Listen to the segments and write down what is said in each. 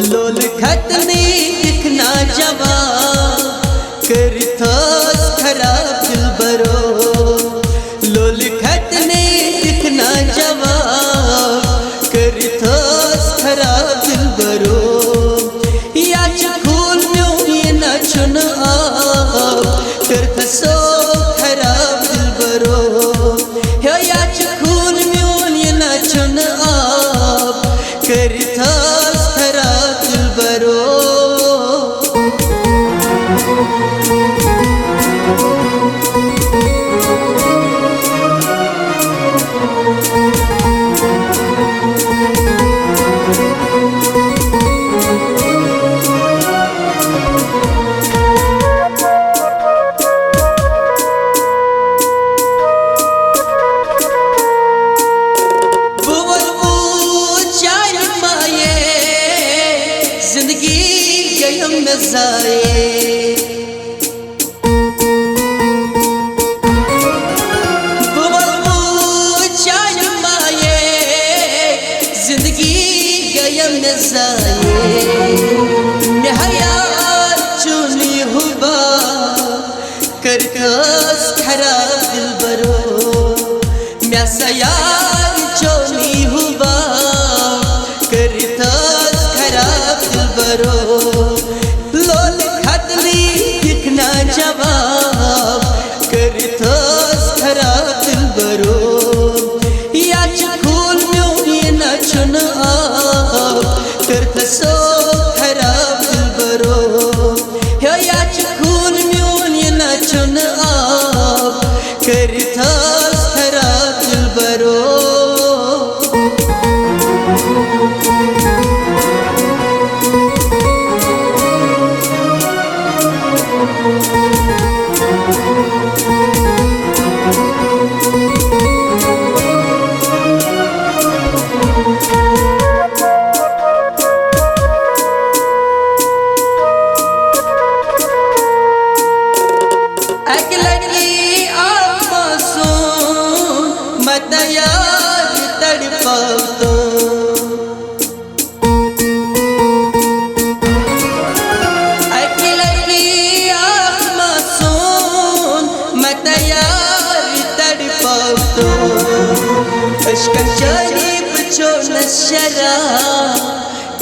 लोल खतने दिखना जवाब करथस खराब दिल बरो। लोल खतने दिखना जवाब करथस खराब दिल बरो। या चखूल में ये न चुन आप करथसो खराब दिल बरो। या चखूल में ये न चुन आप करथस खराब दिल बरो। करथस खराब दिल बरो। म्यासा यार चोनी हुबा करथस खराब दिल बरो। लोल खतली दिखना जवाब करथस खराब दिल बरो। या चखूल में ये न चुन आप करथसो खराब दिल बरो। या चखूल में ये न चुन आप करथस खराब दिल बरो।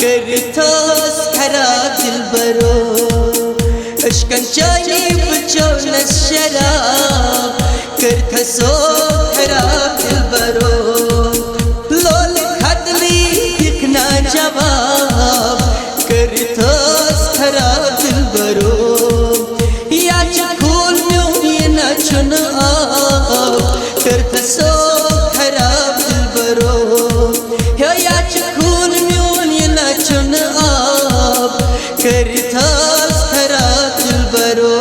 करथस खराब दिल बरो। अशकंचाई बचो नशराब करथसो खराब दिल बरो। लोल खतली दिखना जवाब करथस खराब दिल बरो। या चखूल में ये न चुन आप करथसो खराब दिल बरो। या चखूल में ये न चुन आप करथस खराब दिल बरो।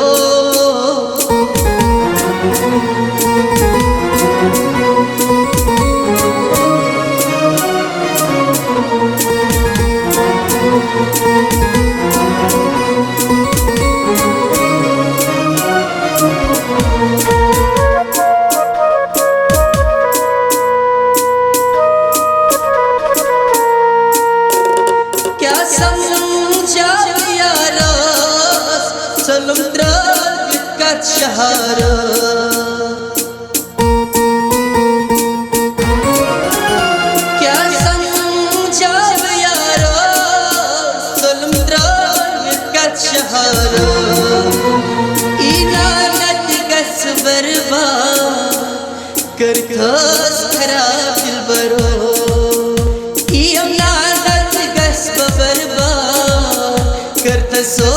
क्या समझाव यारो का शहारा। इनानत गस बर्बाद करथस खराब दिल बरो। इनानत गस बर्बाद करथसो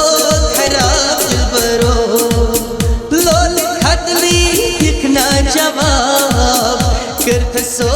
खराब दिल बरो। लोल खतली दिखना जवाब करथसो